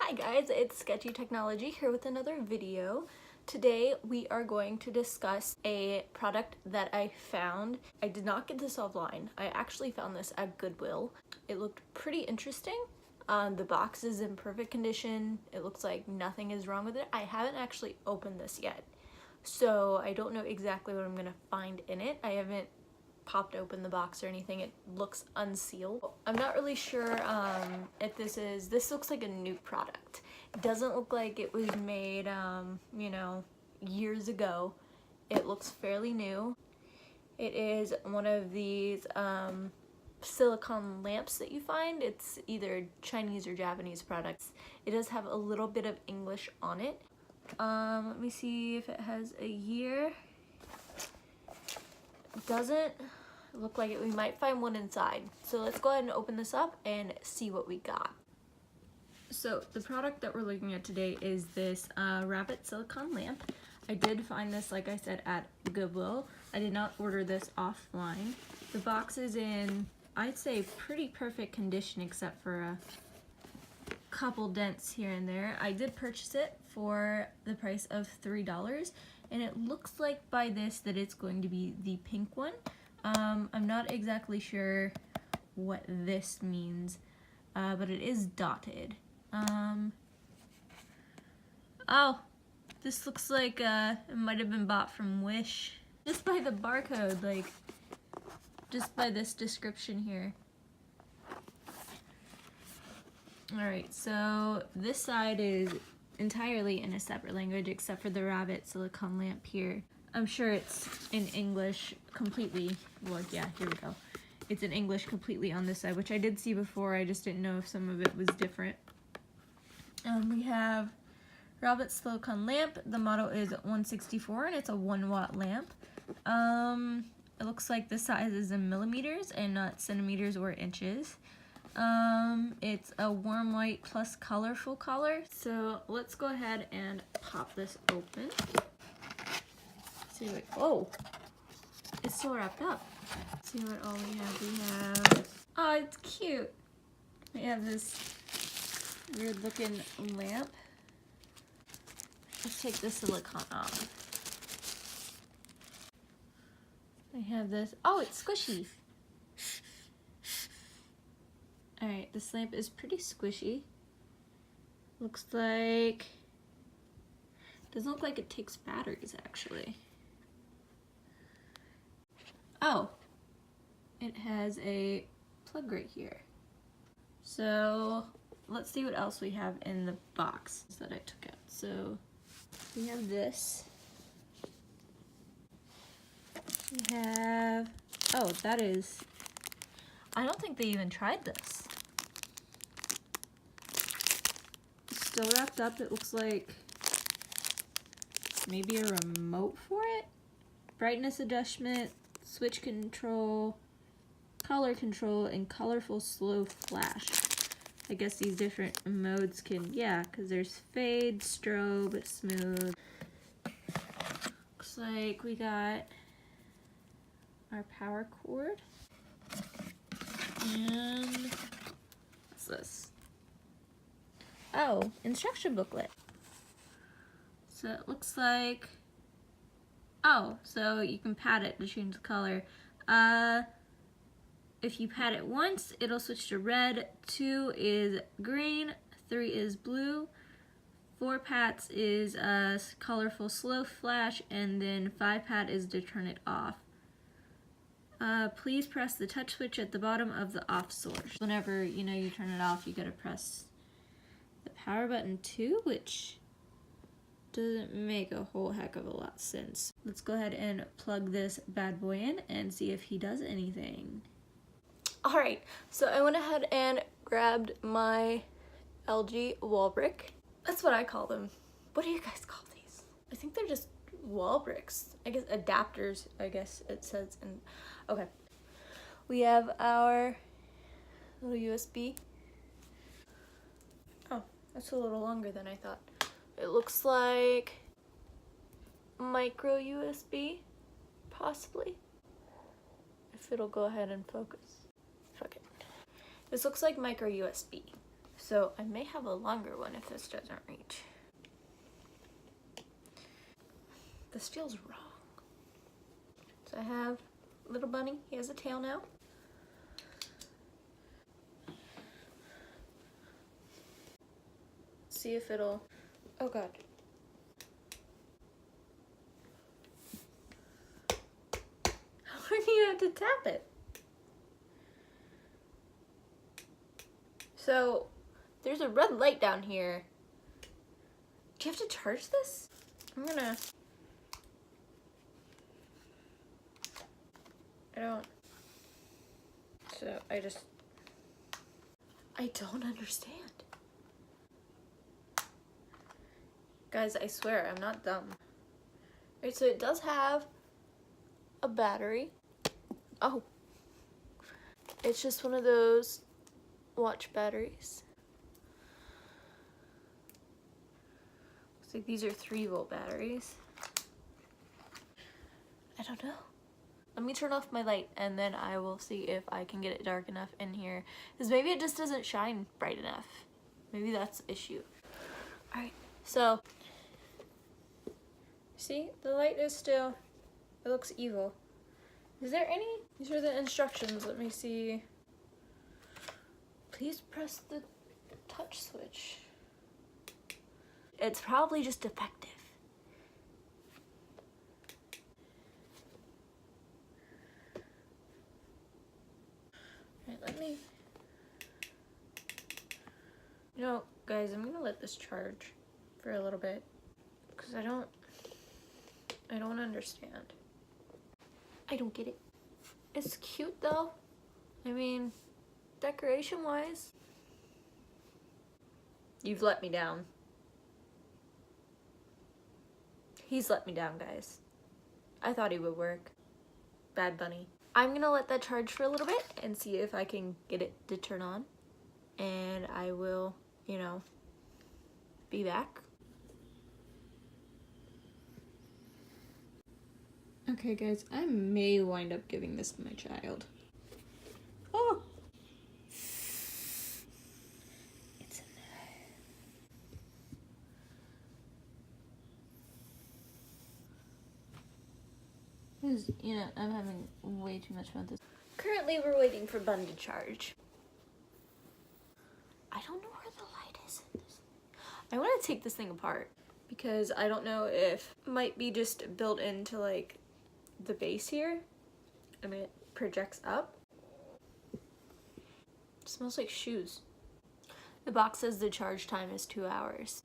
Hi guys, it's Sketchy Technology here with another video. Today we are going to discuss a product that I found. I did not get this offline. I actually found this at Goodwill. It looked pretty interesting. The box is in perfect condition. It looks like nothing is wrong with it. I haven't actually opened this yet, so I don't know exactly what I'm gonna find in it. I haven't popped open the box or anything. It looks unsealed. I'm not really sure if this looks like a new product. It doesn't look like it was made you know, years ago. It looks fairly new. It is one of these silicone lamps that you find. It's either Chinese or Japanese products. It does have a little bit of English on it. Let me see if it has a year. It doesn't look like it. We might find one inside. So let's go ahead and open this up and see what we got. So the product that we're looking at today is this rabbit silicone lamp. I did find this, like I said, at Goodwill. I did not order this offline. The box is in, I'd say, pretty perfect condition except for a couple dents here and there. I did purchase it for the price of $3, and it looks like by this that it's going to be the pink one. I'm not exactly sure what this means, but it is dotted. Oh, this looks like it might have been bought from Wish. Just by the barcode, like, just by this description here. Alright, so this side is entirely in a separate language except for the rabbit silicone lamp here. I'm sure it's in English completely. Well, yeah, here we go. It's in English completely on this side, which I did see before. I just didn't know if some of it was different. We have rabbit silicone lamp. The model is 164 and it's a 1-watt lamp. It looks like the size is in millimeters and not centimeters or inches. It's a warm white plus colorful color. So let's go ahead and pop this open. See what, oh, it's still wrapped up. Let's see what all we have. We have, oh, it's cute. We have this weird looking lamp. Let's take the silicone off. I have this, oh, it's squishy. Alright, this lamp is pretty squishy. Looks like, doesn't look like it takes batteries actually. Oh, it has a plug right here. So let's see what else we have in the box that I took out. So we have this. We have, oh, that is, I don't think they even tried this. It's still wrapped up. It looks like maybe a remote for it. Brightness adjustment, switch control, color control, and colorful slow flash. I guess these different modes can, yeah, because there's fade, strobe, smooth. Looks like we got our power cord. And what's this? Oh, instruction booklet. So it looks like, oh, so you can pat it to change the color. If you pat it once, it'll switch to red. 2 is green. 3 is blue. 4 pats is a colorful slow flash, and then 5 pat is to turn it off. Please press the touch switch at the bottom of the off source. Whenever, you know, you turn it off, you gotta press the power button too, which doesn't make a whole heck of a lot of sense. Let's go ahead and plug this bad boy in and see if he does anything. Alright, so I went ahead and grabbed my LG wall brick. That's what I call them. What do you guys call these? I think they're just wall bricks. I guess adapters, I guess it says. And okay. We have our little USB. Oh, that's a little longer than I thought. It looks like micro USB, possibly. If it'll go ahead and focus. Fuck it. This looks like micro USB. So I may have a longer one if this doesn't reach. This feels wrong. So I have little bunny. He has a tail now. See if it'll, oh God. How hard do you have to tap it? So there's a red light down here. Do you have to charge this? I don't understand. Guys, I swear, I'm not dumb. Right, so it does have a battery. Oh. It's just one of those watch batteries. Looks like these are 3-volt batteries. I don't know. Let me turn off my light and then I will see if I can get it dark enough in here. Because maybe it just doesn't shine bright enough. Maybe that's the issue. Alright, so see, the light is still, it looks evil. Is there any? These are the instructions. Let me see. Please press the touch switch. It's probably just defective. Alright, let me, you know, guys, I'm gonna let this charge for a little bit because I don't understand. I don't get it. It's cute though. I mean, decoration wise. You've let me down. He's let me down, guys. I thought he would work. Bad bunny. I'm gonna let that charge for a little bit and see if I can get it to turn on. And I will, you know, be back. Okay guys, I may wind up giving this to my child. Oh! It's in there. This, you know, I'm having way too much fun with this. Currently we're waiting for Bun to charge. I don't know where the light is in this. I want to take this thing apart because I don't know if it might be just built into like the base here. I mean, it projects up. It smells like shoes. The box says the charge time is 2 hours.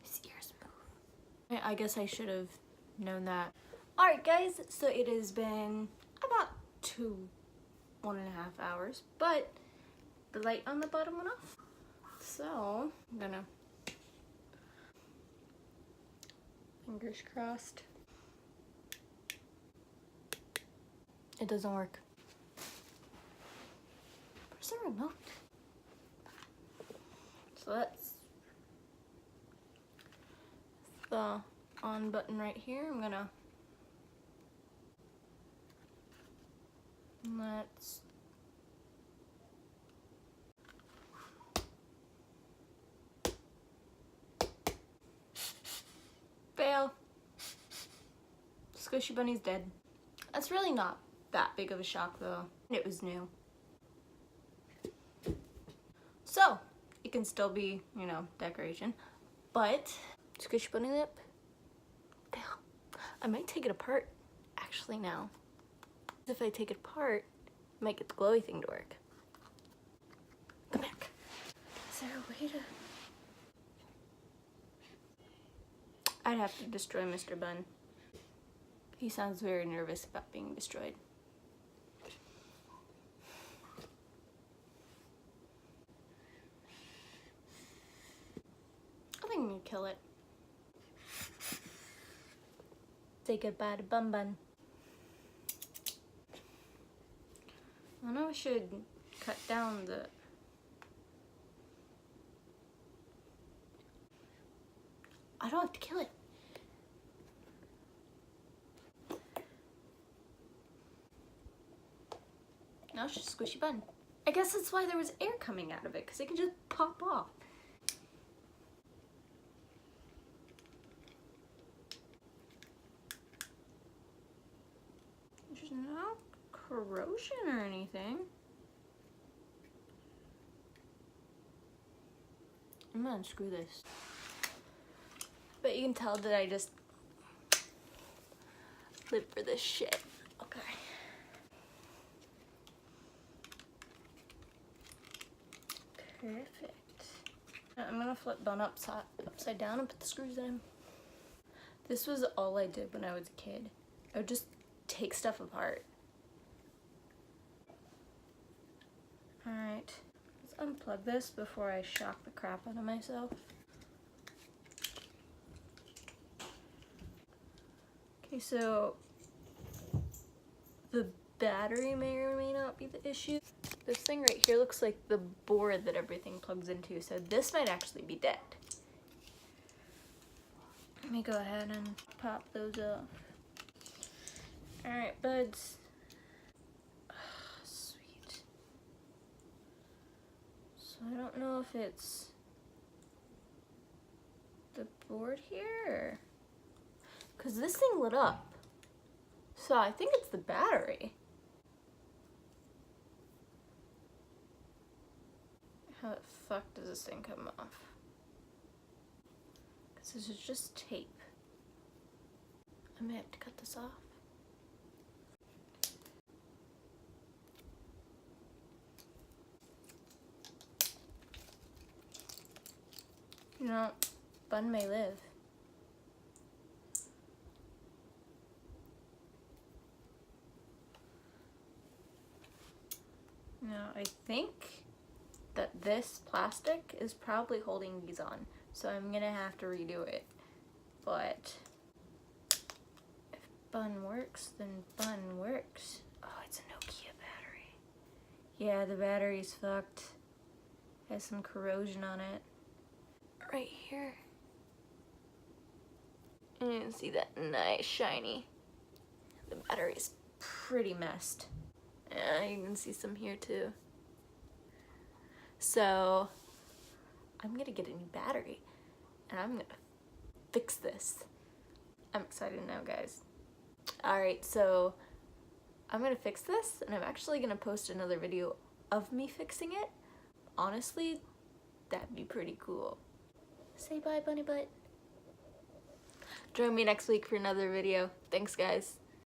His ears move. I guess I should have known that. Alright guys, so it has been about 1.5 hours, but the light on the bottom went off. So I'm gonna, fingers crossed. It doesn't work. Where's the remote? So that's the on button right here. I'm gonna, let's fail. Squishy Bunny's dead. That's really not that big of a shock though. It was new. So, it can still be, you know, decoration. But, Squishy Bunny lip, fail. I might take it apart actually now. If I take it apart, I might get the glowy thing to work. Come back. Is there a way to... I'd have to destroy Mr. Bun. He sounds very nervous about being destroyed. I think I'm gonna kill it. Say goodbye to Bun Bun. I know I should cut down the... I don't have to kill it. Now it's just a squishy bun. I guess that's why there was air coming out of it, because it can just pop off. There's no corrosion or anything. I'm gonna unscrew this. But you can tell that I just live for this shit. Okay. Perfect. I'm gonna flip bun upside down and put the screws in. This was all I did when I was a kid. I would just take stuff apart. Alright, let's unplug this before I shock the crap out of myself. Okay, so the battery may or may not be the issue. This thing right here looks like the board that everything plugs into, so this might actually be dead. Let me go ahead and pop those off. Alright, buds. Oh, sweet. So I don't know if it's the board here, because this thing lit up. So I think it's the battery. How the fuck does this thing come off? Because this is just tape. I may have to cut this off. You know, bun may live. Now, I think that this plastic is probably holding these on, so I'm gonna have to redo it. But if bun works, then bun works. Oh, it's a Nokia battery. Yeah, the battery's fucked. Has some corrosion on it. Right here. And you can see that nice shiny. The battery's pretty messed. Yeah, you can see some here too. So I'm gonna get a new battery and I'm gonna fix this. I'm excited now, guys. Alright, so I'm gonna fix this and I'm actually gonna post another video of me fixing it. Honestly, that'd be pretty cool. Say bye, bunny butt. Join me next week for another video. Thanks, guys.